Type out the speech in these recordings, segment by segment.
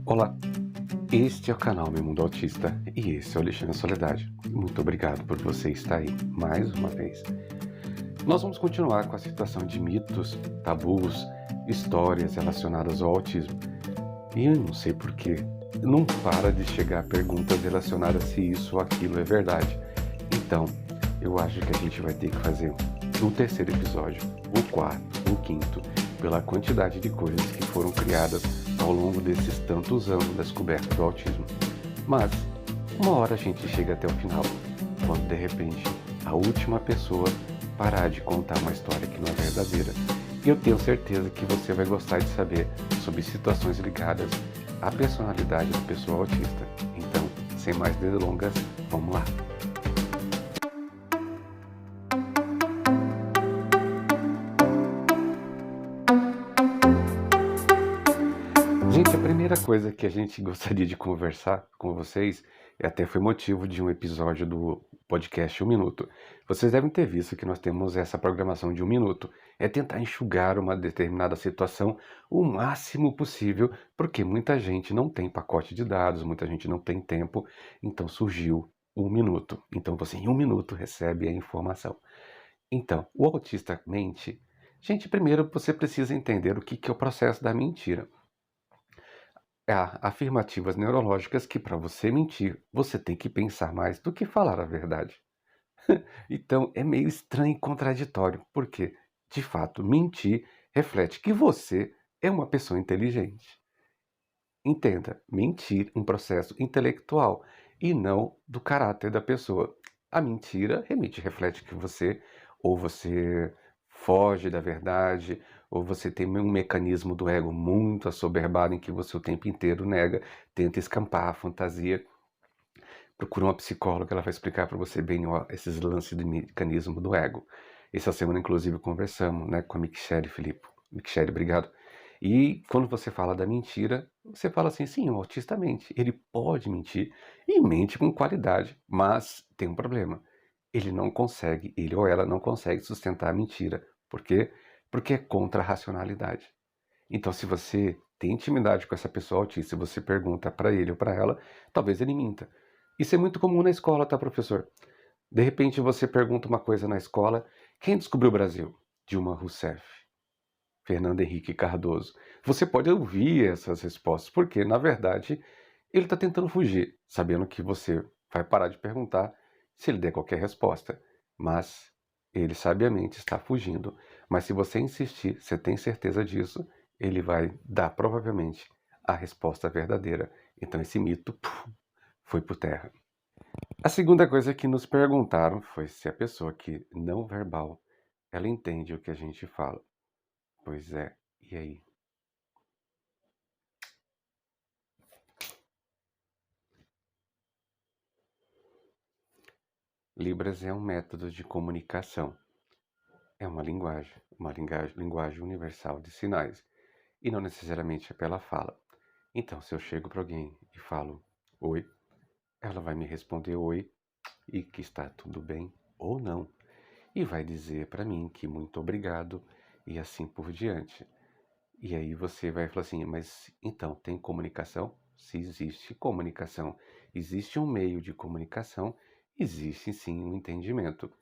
Olá, este é o canal Meu Mundo Autista e esse é o Alexandre Soledade. Muito obrigado por você estar aí mais uma vez. Nós vamos continuar com a situação de mitos, tabus, histórias relacionadas ao autismo. E eu não sei porquê, não para de chegar perguntas relacionadas se isso ou aquilo é verdade. Então, eu acho que a gente vai ter que fazer o terceiro episódio, o quarto, o quinto, pela quantidade de coisas que foram criadas ao longo desses tantos anos da descoberta do autismo. Mas, uma hora a gente chega até o final, quando de repente a última pessoa parar de contar uma história que não é verdadeira. E eu tenho certeza que você vai gostar de saber sobre situações ligadas à personalidade da pessoa autista. Então, sem mais delongas, vamos lá! Gente, a primeira coisa que a gente gostaria de conversar com vocês, e até foi motivo de um episódio do podcast 1 Minuto. Vocês devem ter visto que nós temos essa programação de 1 minuto. É tentar enxugar uma determinada situação o máximo possível, porque muita gente não tem pacote de dados, muita gente não tem tempo, então surgiu 1 minuto. Então você em 1 minuto recebe a informação. Então, o autista mente. Gente, primeiro você precisa entender o que é o processo da mentira. Há afirmativas neurológicas que para você mentir, você tem que pensar mais do que falar a verdade. Então é meio estranho e contraditório, porque, de fato, mentir reflete que você é uma pessoa inteligente. Entenda, mentir é um processo intelectual e não do caráter da pessoa. A mentira reflete que você foge da verdade, ou você tem um mecanismo do ego muito assoberbado em que você o tempo inteiro nega, tenta escampar a fantasia. Procura uma psicóloga, ela vai explicar para você bem esses lances do mecanismo do ego. Essa semana, inclusive, conversamos, né, com a Michelle Filippo. Michelle, obrigado. E quando você fala da mentira, você fala assim, sim, o autista mente. Ele pode mentir e mente com qualidade, mas tem um problema. Ele ou ela não consegue sustentar a mentira. Por quê? Porque é contra a racionalidade. Então, se você tem intimidade com essa pessoa autista e você pergunta para ele ou para ela, talvez ele minta. Isso é muito comum na escola, tá, professor? De repente você pergunta uma coisa na escola, quem descobriu o Brasil? Dilma Rousseff, Fernando Henrique Cardoso. Você pode ouvir essas respostas, porque, na verdade, ele está tentando fugir, sabendo que você vai parar de perguntar se ele der qualquer resposta. Mas ele sabiamente está fugindo. Mas se você insistir, você tem certeza disso, ele vai dar provavelmente a resposta verdadeira. Então esse mito foi por terra. A segunda coisa que nos perguntaram foi se a pessoa que não verbal, ela entende o que a gente fala. Pois é, e aí? Libras é um método de comunicação. É uma linguagem universal de sinais, e não necessariamente é pela fala. Então, se eu chego para alguém e falo oi, ela vai me responder oi e que está tudo bem ou não, e vai dizer para mim que muito obrigado e assim por diante. E aí você vai falar assim, mas então tem comunicação? Se existe comunicação, existe um meio de comunicação, existe sim um entendimento.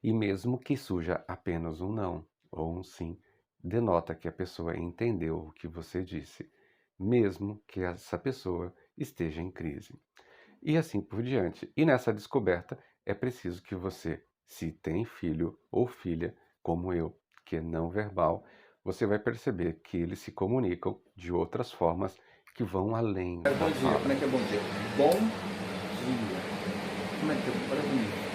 E mesmo que surja apenas um não ou um sim, denota que a pessoa entendeu o que você disse, mesmo que essa pessoa esteja em crise. E assim por diante. E nessa descoberta é preciso que você, se tem filho ou filha, como eu, que é não verbal, você vai perceber que eles se comunicam de outras formas que vão além da Bom dia, fala. como é que é bom dia? Bom dia. Como é que é? Olha bonito.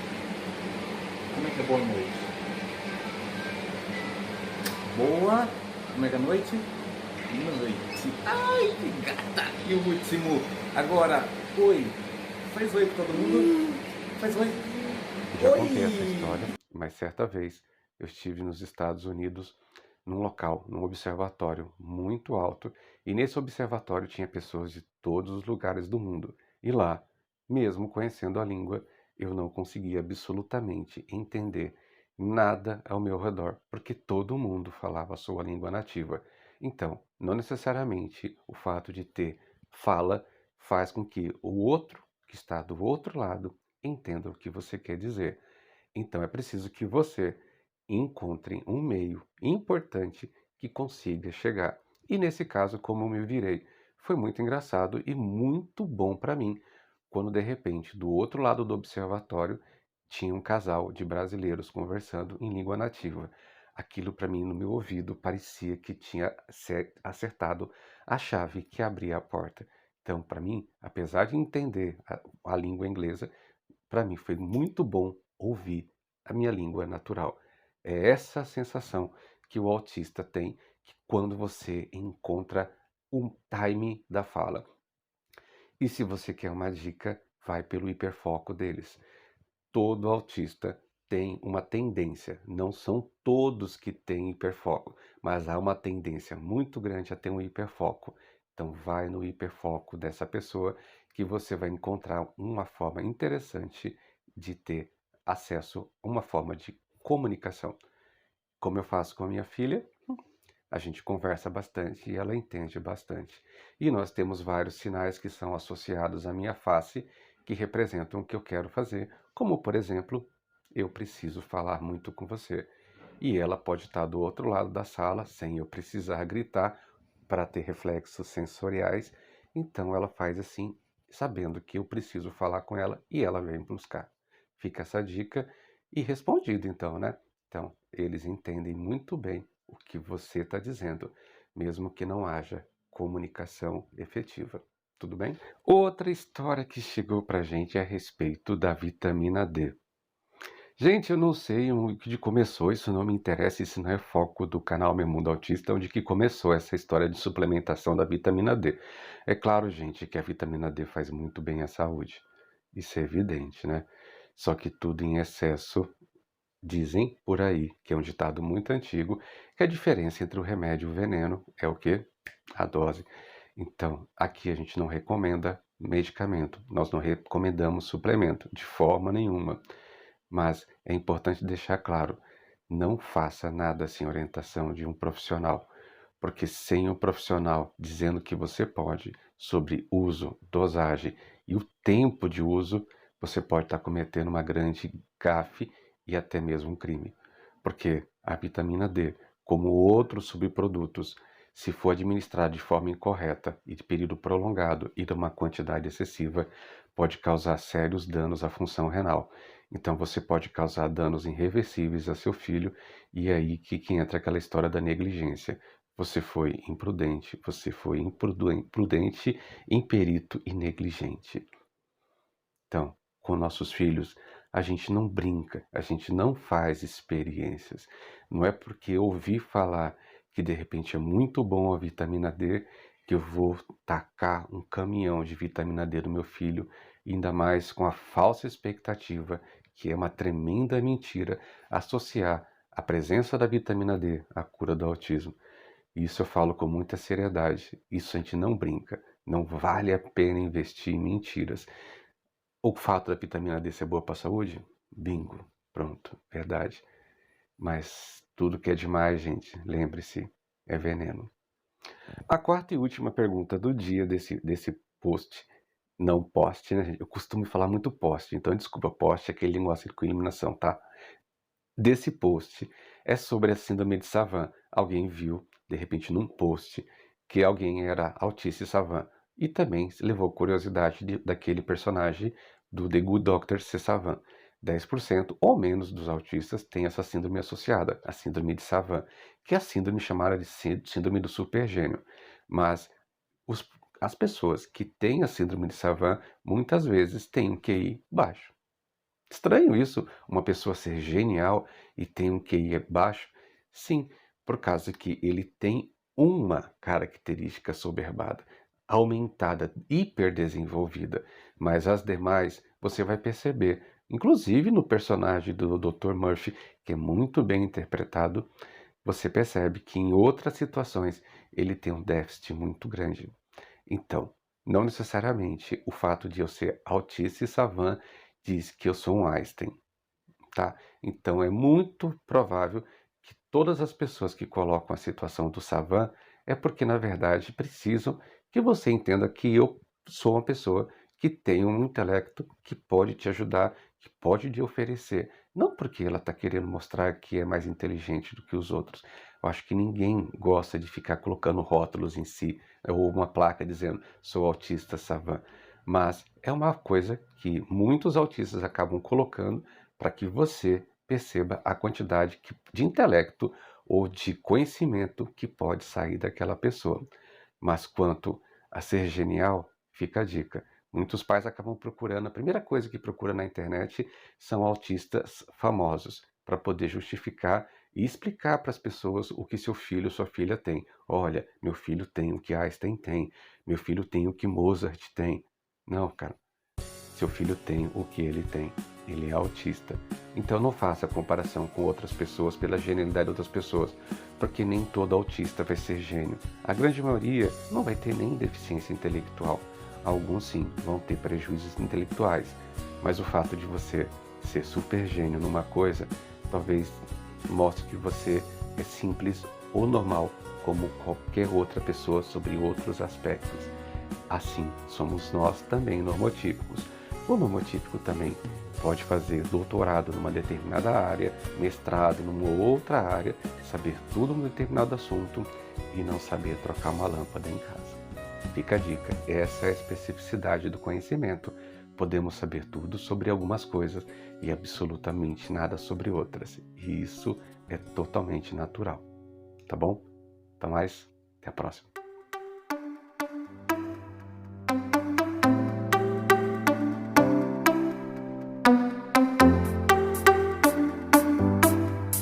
Como é que é boa noite? Boa. Como é que é noite? Noite. Ai, que gata. E o último. Agora, oi. Faz oi pra todo mundo. Faz oi. Já Oi. contei essa história, mas certa vez eu estive nos Estados Unidos, num local, num observatório muito alto, e nesse observatório tinha pessoas de todos os lugares do mundo. E lá, mesmo conhecendo a língua, eu não conseguia absolutamente entender nada ao meu redor, porque todo mundo falava a sua língua nativa. Então, não necessariamente o fato de ter fala faz com que o outro que está do outro lado entenda o que você quer dizer. Então, é preciso que você encontre um meio importante que consiga chegar. E nesse caso, como eu me virei, foi muito engraçado e muito bom para mim, quando de repente, do outro lado do observatório, tinha um casal de brasileiros conversando em língua nativa. Aquilo para mim, no meu ouvido, parecia que tinha acertado a chave que abria a porta. Então, para mim, apesar de entender a língua inglesa, para mim foi muito bom ouvir a minha língua natural. É essa sensação que o autista tem quando você encontra um time da fala. E se você quer uma dica, vai pelo hiperfoco deles. Todo autista tem uma tendência, não são todos que têm hiperfoco, mas há uma tendência muito grande a ter um hiperfoco. Então vai no hiperfoco dessa pessoa que você vai encontrar uma forma interessante de ter acesso a uma forma de comunicação. Como eu faço com a minha filha, a gente conversa bastante e ela entende bastante. E nós temos vários sinais que são associados à minha face que representam o que eu quero fazer, como por exemplo, eu preciso falar muito com você. E ela pode estar do outro lado da sala sem eu precisar gritar para ter reflexos sensoriais. Então ela faz assim, sabendo que eu preciso falar com ela e ela vem buscar. Fica essa dica e respondido então, né? Então, eles entendem muito bem o que você está dizendo, mesmo que não haja comunicação efetiva. Tudo bem? Outra história que chegou para a gente é a respeito da vitamina D. Gente, eu não sei onde começou, isso não me interessa, isso não é foco do canal Meu Mundo Autista, onde que começou essa história de suplementação da vitamina D. É claro, gente, que a vitamina D faz muito bem à saúde. Isso é evidente, né? Só que tudo em excesso. Dizem por aí, que é um ditado muito antigo, que a diferença entre o remédio e o veneno é o quê? A dose. Então, aqui a gente não recomenda medicamento, nós não recomendamos suplemento, de forma nenhuma. Mas é importante deixar claro, não faça nada sem orientação de um profissional, porque sem o profissional dizendo que você pode, sobre uso, dosagem e o tempo de uso, você pode estar cometendo uma grande gafe e até mesmo um crime. Porque a vitamina D, como outros subprodutos, se for administrado de forma incorreta e de período prolongado e de uma quantidade excessiva, pode causar sérios danos à função renal. Então você pode causar danos irreversíveis a seu filho e é aí que entra aquela história da negligência. Você foi imprudente, você foi imprudente, imperito e negligente. Então, com nossos filhos, a gente não brinca, a gente não faz experiências. Não é porque eu ouvi falar que de repente é muito bom a vitamina D que eu vou tacar um caminhão de vitamina D no meu filho, ainda mais com a falsa expectativa, que é uma tremenda mentira, associar a presença da vitamina D à cura do autismo. Isso eu falo com muita seriedade. Isso a gente não brinca. Não vale a pena investir em mentiras. O fato da vitamina D ser boa para a saúde? Bingo. Pronto. Verdade. Mas tudo que é demais, gente, lembre-se, é veneno. A quarta e última pergunta do dia desse post. Não poste, né, gente? Eu costumo falar muito poste, então desculpa, poste é aquele negócio com eliminação, tá? Desse post é sobre a síndrome de Savant. Alguém viu, de repente, num post, que alguém era autista e Savant. E também levou curiosidade daquele personagem do The Good Doctor ser Savant. 10% ou menos dos autistas têm essa síndrome associada, a síndrome de Savant, que é a síndrome chamada de síndrome do supergênio. Mas as pessoas que têm a síndrome de Savant muitas vezes têm um QI baixo. Estranho isso, uma pessoa ser genial e ter um QI baixo? Sim, por causa que ele tem uma característica soberbada, aumentada, hiperdesenvolvida, mas as demais você vai perceber, inclusive no personagem do Dr. Murphy, que é muito bem interpretado, você percebe que em outras situações ele tem um déficit muito grande. Então, não necessariamente o fato de eu ser autista e savant diz que eu sou um Einstein, tá? Então é muito provável que todas as pessoas que colocam a situação do savant é porque, na verdade, precisam que você entenda que eu sou uma pessoa que tem um intelecto que pode te ajudar, que pode te oferecer. Não porque ela está querendo mostrar que é mais inteligente do que os outros. Eu acho que ninguém gosta de ficar colocando rótulos em si, ou uma placa dizendo sou autista savant. Mas é uma coisa que muitos autistas acabam colocando para que você perceba a quantidade de intelecto ou de conhecimento que pode sair daquela pessoa. Mas quanto a ser genial, fica a dica. Muitos pais acabam procurando, a primeira coisa que procura na internet são autistas famosos, para poder justificar e explicar para as pessoas o que seu filho ou sua filha tem. Olha, meu filho tem o que Einstein tem, meu filho tem o que Mozart tem. Não, cara, seu filho tem o que ele tem. Ele é autista. Então não faça comparação com outras pessoas pela genialidade de outras pessoas, porque nem todo autista vai ser gênio. A grande maioria não vai ter nem deficiência intelectual. Alguns sim vão ter prejuízos intelectuais, mas o fato de você ser super gênio numa coisa, talvez mostre que você é simples ou normal como qualquer outra pessoa sobre outros aspectos. Assim, somos nós também normotípicos. O normotípico também pode fazer doutorado numa determinada área, mestrado numa outra área, saber tudo num determinado assunto e não saber trocar uma lâmpada em casa. Fica a dica, essa é a especificidade do conhecimento. Podemos saber tudo sobre algumas coisas e absolutamente nada sobre outras. E isso é totalmente natural. Tá bom? Até mais, até a próxima.